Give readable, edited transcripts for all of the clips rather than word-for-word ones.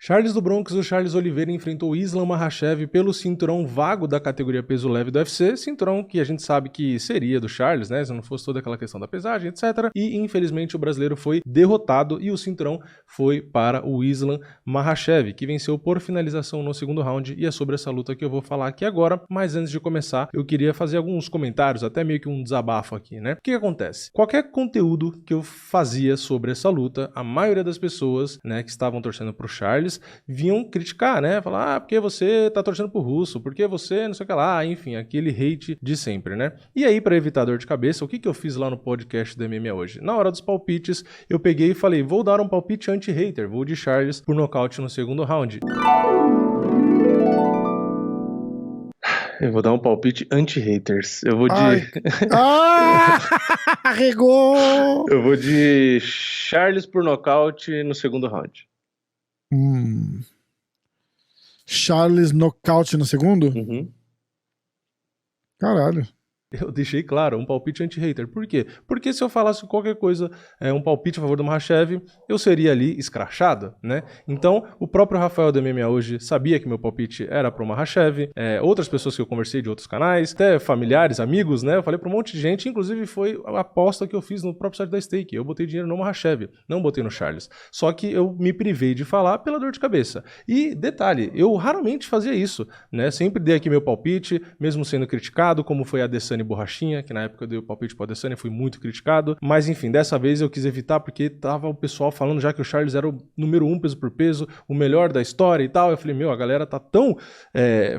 Charles do Bronx, o Charles Oliveira enfrentou Islam Makhachev pelo cinturão vago da categoria peso leve do UFC, cinturão que a gente sabe que seria do Charles, né, se não fosse toda aquela questão da pesagem, etc. E infelizmente o brasileiro foi derrotado e o cinturão foi para o Islam Makhachev, que venceu por finalização no segundo round, e é sobre essa luta que eu vou falar aqui agora. Mas antes de começar, eu queria fazer alguns comentários, até meio que um desabafo aqui, né? O que acontece? Qualquer conteúdo que eu fazia sobre essa luta, a maioria das pessoas, né, que estavam torcendo pro Charles, vinham criticar, né? Falar, porque você tá torcendo pro russo, porque você não sei o que lá, enfim, aquele hate de sempre, né? E aí, para evitar dor de cabeça, o que eu fiz lá no podcast do MMA hoje? Na hora dos palpites, eu peguei e falei, vou dar um palpite anti-hater, vou de Charles por nocaute no segundo round. Eu vou dar um palpite anti-haters. Eu vou de... Arregou! Eu vou de Charles por nocaute no segundo round. Charles nocaute no segundo? Uhum. Caralho. Eu deixei claro, um palpite anti-hater. Por quê? Porque se eu falasse qualquer coisa, um palpite a favor do Makhachev, eu seria ali escrachado, né? Então, o próprio Rafael do MMA hoje sabia que meu palpite era pro Makhachev, outras pessoas que eu conversei de outros canais, até familiares, amigos, né? Eu falei pra um monte de gente, inclusive foi a aposta que eu fiz no próprio site da Stake. Eu botei dinheiro no Makhachev, não botei no Charles. Só que eu me privei de falar pela dor de cabeça. E, detalhe, eu raramente fazia isso, né? Sempre dei aqui meu palpite, mesmo sendo criticado, como foi a Adesanya Borrachinha, que na época eu dei o palpite pro Adesanya, fui muito criticado, mas enfim, dessa vez eu quis evitar porque tava o pessoal falando já que o Charles era o número 1 peso por peso, o melhor da história e tal. Eu falei, a galera tá tão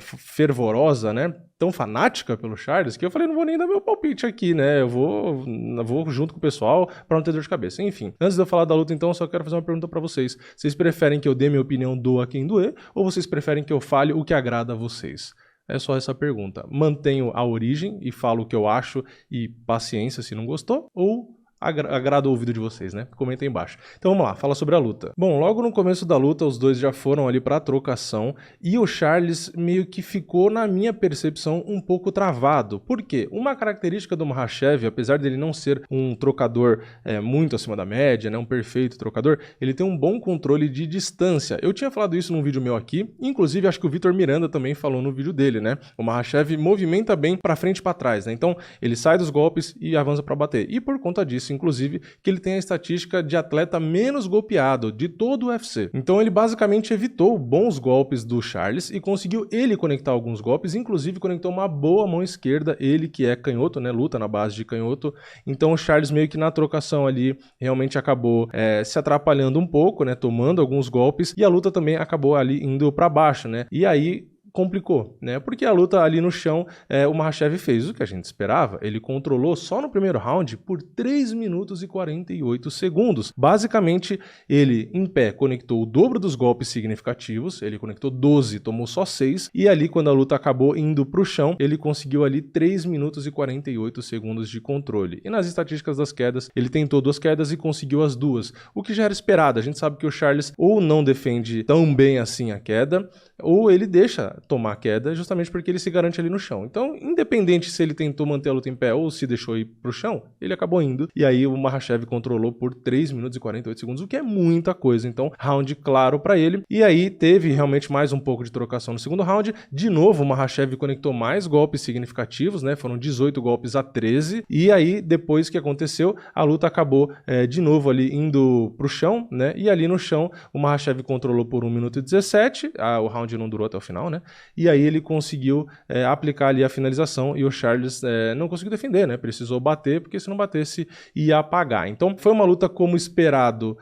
fervorosa, né, tão fanática pelo Charles, que eu falei, não vou nem dar meu palpite aqui, né, eu vou junto com o pessoal pra não ter dor de cabeça. Enfim, antes de eu falar da luta, então, eu só quero fazer uma pergunta pra vocês. Vocês preferem que eu dê minha opinião, doa quem doer, ou vocês preferem que eu fale o que agrada a vocês? É só essa pergunta. Mantenho a origem e falo o que eu acho e paciência se não gostou, ou agrada o ouvido de vocês, né? Comenta aí embaixo. Então vamos lá, fala sobre a luta. Bom, logo no começo da luta, os dois já foram ali pra trocação e o Charles meio que ficou, na minha percepção, um pouco travado. Por quê? Uma característica do Makhachev, apesar dele não ser um trocador muito acima da média, né? Um perfeito trocador, ele tem um bom controle de distância. Eu tinha falado isso num vídeo meu aqui, inclusive acho que o Vitor Miranda também falou no vídeo dele, né? O Makhachev movimenta bem pra frente e pra trás, né? Então ele sai dos golpes e avança pra bater. E por conta disso, inclusive, que ele tem a estatística de atleta menos golpeado de todo o UFC. Então ele basicamente evitou bons golpes do Charles e conseguiu ele conectar alguns golpes, inclusive conectou uma boa mão esquerda, ele que é canhoto, né, luta na base de canhoto. Então o Charles meio que na trocação ali realmente acabou se atrapalhando um pouco, né, tomando alguns golpes, e a luta também acabou ali indo para baixo, né, e aí complicou, né? Porque a luta ali no chão, o Makhachev fez o que a gente esperava. Ele controlou só no primeiro round por 3 minutos e 48 segundos. Basicamente, ele em pé conectou o dobro dos golpes significativos, ele conectou 12, tomou só 6, e ali quando a luta acabou indo pro chão, ele conseguiu ali 3 minutos e 48 segundos de controle. E nas estatísticas das quedas, ele tentou 2 quedas e conseguiu as 2, o que já era esperado. A gente sabe que o Charles ou não defende tão bem assim a queda, ou ele deixa tomar a queda justamente porque ele se garante ali no chão. Então, independente se ele tentou manter a luta em pé ou se deixou ir pro chão, ele acabou indo. E aí o Makhachev controlou por 3 minutos e 48 segundos, o que é muita coisa. Então, round claro pra ele. E aí teve realmente mais um pouco de trocação no segundo round. De novo, o Makhachev conectou mais golpes significativos, né? Foram 18 golpes a 13. E aí, depois que aconteceu, a luta acabou de novo ali indo pro chão, né? E ali no chão, o Makhachev controlou por 1 minuto e 17. O round não durou até o final, né? E aí ele conseguiu aplicar ali a finalização e o Charles não conseguiu defender, né? Precisou bater, porque se não batesse ia apagar. Então foi uma luta como esperado,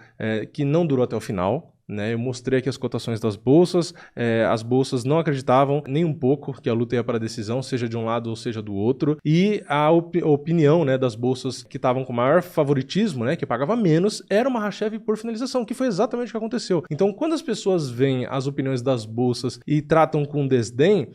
que não durou até o final. Eu mostrei aqui as cotações das bolsas, as bolsas não acreditavam nem um pouco que a luta ia para a decisão, seja de um lado ou seja do outro, e a opinião, né, das bolsas que estavam com maior favoritismo, né, que pagava menos, era o Makhachev por finalização, que foi exatamente o que aconteceu. Então, quando as pessoas veem as opiniões das bolsas e tratam com desdém,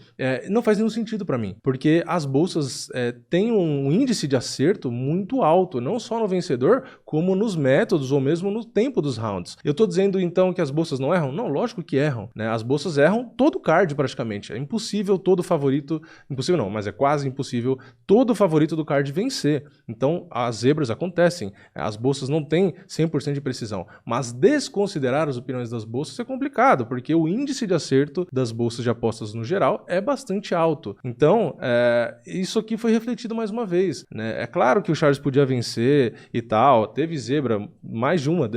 não faz nenhum sentido para mim, porque as bolsas têm um índice de acerto muito alto, não só no vencedor, como nos métodos ou mesmo no tempo dos rounds. Eu tô dizendo então que as bolsas não erram? Não, lógico que erram, né? As bolsas erram todo card praticamente. É impossível todo favorito, impossível não, mas é quase impossível todo favorito do card vencer. Então, as zebras acontecem. As bolsas não têm 100% de precisão, mas desconsiderar as opiniões das bolsas é complicado, porque o índice de acerto das bolsas de apostas no geral é bastante alto. Então, isso aqui foi refletido mais uma vez, né? É claro que o Charles podia vencer e tal, teve zebra, mais de uma,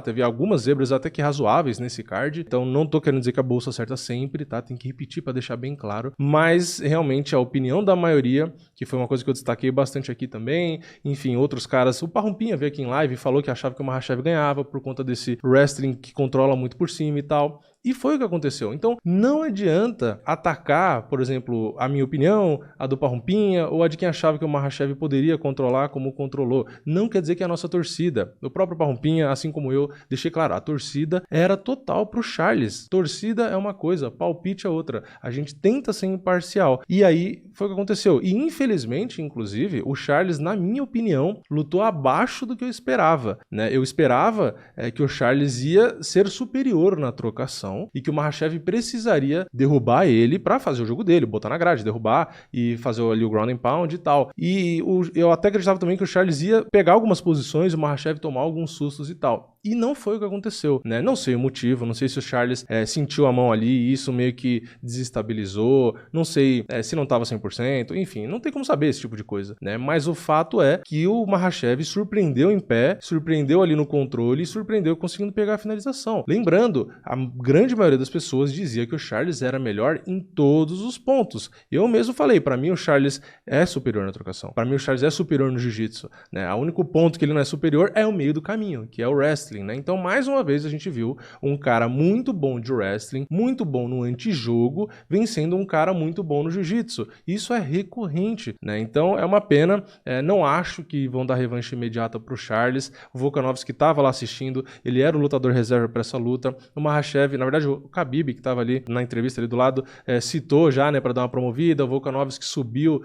teve algumas zebras até que razoáveis nesse card, então não tô querendo dizer que a bolsa acerta sempre, tá? Tem que repetir para deixar bem claro, mas realmente a opinião da maioria, que foi uma coisa que eu destaquei bastante aqui também, enfim, outros caras, o Parrumpinha veio aqui em live e falou que achava que o Makhachev ganhava por conta desse wrestling que controla muito por cima e tal. E foi o que aconteceu. Então, não adianta atacar, por exemplo, a minha opinião, a do Parrumpinha, ou a de quem achava que o Makhachev poderia controlar como controlou. Não quer dizer que é a nossa torcida. O próprio Parrumpinha, assim como eu, deixei claro, a torcida era total pro Charles. Torcida é uma coisa, palpite é outra. A gente tenta ser imparcial. E aí, foi o que aconteceu. E, infelizmente, inclusive, o Charles, na minha opinião, lutou abaixo do que eu esperava, né? Eu esperava que o Charles ia ser superior na trocação, e que o Makhachev precisaria derrubar ele para fazer o jogo dele, botar na grade, derrubar e fazer ali o ground and pound e tal. E eu até acreditava também que o Charles ia pegar algumas posições e o Makhachev tomar alguns sustos e tal. E não foi o que aconteceu, né? Não sei o motivo, não sei se o Charles sentiu a mão ali e isso meio que desestabilizou, não sei se não estava 100%, enfim, não tem como saber esse tipo de coisa, né? Mas o fato é que o Makhachev surpreendeu em pé, surpreendeu ali no controle e surpreendeu conseguindo pegar a finalização. Lembrando, a grande maioria das pessoas dizia que o Charles era melhor em todos os pontos. Eu mesmo falei, para mim o Charles é superior na trocação. Para mim o Charles é superior no jiu-jitsu, né? O único ponto que ele não é superior é o meio do caminho, que é o wrestling, né? Então, mais uma vez a gente viu um cara muito bom de wrestling, muito bom no antijogo, vencendo um cara muito bom no jiu-jitsu. Isso é recorrente, né? Então, é uma pena. Não acho que vão dar revanche imediata pro Charles. O Volkanovski estava lá assistindo, ele era o lutador reserva para essa luta. O Makhachev, na verdade, o Khabib, que estava ali na entrevista ali do lado, citou já, né, para dar uma promovida. O Volkanovski subiu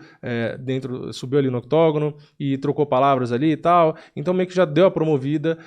subiu ali no octógono e trocou palavras ali e tal. Então, meio que já deu a promovida.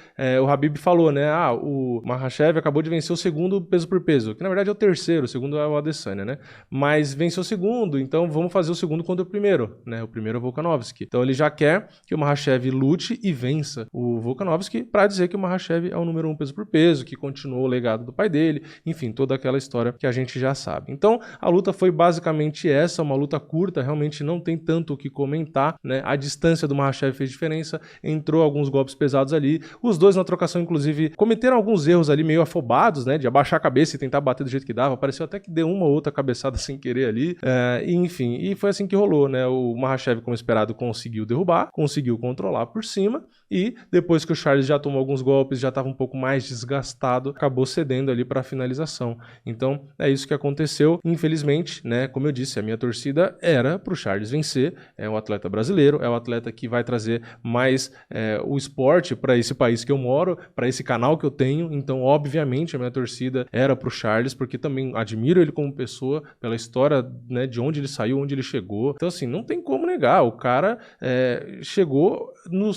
O Khabib falou, né, o Makhachev acabou de vencer o segundo peso por peso, que na verdade é o terceiro, o segundo é o Adesanya, né? Mas venceu o segundo, então vamos fazer o segundo contra o primeiro, né? O primeiro é o Volkanovski. Então ele já quer que o Makhachev lute e vença o Volkanovski para dizer que o Makhachev é o número 1 peso por peso, que continuou o legado do pai dele, enfim, toda aquela história que a gente já sabe. Então a luta foi basicamente essa, uma luta curta, realmente não tem tanto o que comentar, né? A distância do Makhachev fez diferença, entrou alguns golpes pesados ali, os dois na trocação, inclusive, cometeram alguns erros ali meio afobados, né? De abaixar a cabeça e tentar bater do jeito que dava. Pareceu até que deu uma ou outra cabeçada sem querer ali. Enfim, e foi assim que rolou, né? O Makhachev, como esperado, conseguiu derrubar, conseguiu controlar por cima e depois que o Charles já tomou alguns golpes, já estava um pouco mais desgastado, acabou cedendo ali para a finalização. Então, é isso que aconteceu. Infelizmente, né? Como eu disse, a minha torcida era pro Charles vencer. É um atleta brasileiro, é um atleta que vai trazer mais o esporte para esse país que eu moro, para esse canal que eu tenho. Então, obviamente, a minha torcida era pro Charles, porque também admiro ele como pessoa, pela história, né, de onde ele saiu, onde ele chegou. Então, assim, não tem como negar. O cara chegou no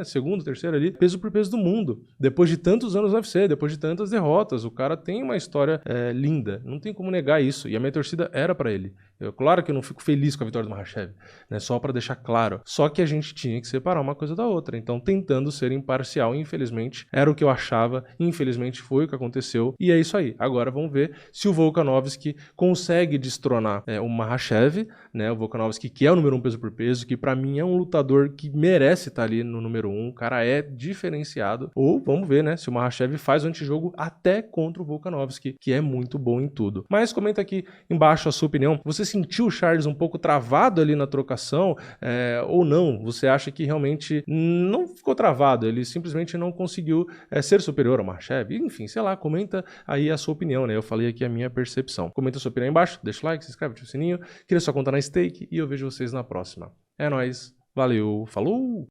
segundo, terceiro ali, peso por peso do mundo. Depois de tantos anos no UFC, depois de tantas derrotas, o cara tem uma história linda. Não tem como negar isso. E a minha torcida era pra ele. Claro que eu não fico feliz com a vitória do Makhachev, né? Só pra deixar claro. Só que a gente tinha que separar uma coisa da outra. Então, tentando ser imparcial, infelizmente, era o que eu achava. Infelizmente, foi o que aconteceu. E é isso aí. Agora vamos ver se o Volkanovski consegue destronar o Makhachev, né? O Volkanovski, que é o número 1 peso por peso, que pra mim é um lutador que merece estar ali no número 1. O cara é diferenciado. Ou vamos ver, né? Se o Makhachev faz o antijogo até contra o Volkanovski, que é muito bom em tudo. Mas comenta aqui embaixo a sua opinião. Você sentiu o Charles um pouco travado ali na trocação ou não? Você acha que realmente não ficou travado? Ele simplesmente não conseguiu ser superior ao Makhachev? Enfim, sei lá, comenta aí a sua opinião, né? Eu falei aqui a minha percepção. Comenta a sua opinião aí embaixo, deixa o like, se inscreve, ativa o sininho, queria sua conta na Stake e eu vejo vocês na próxima. É nóis, valeu, falou!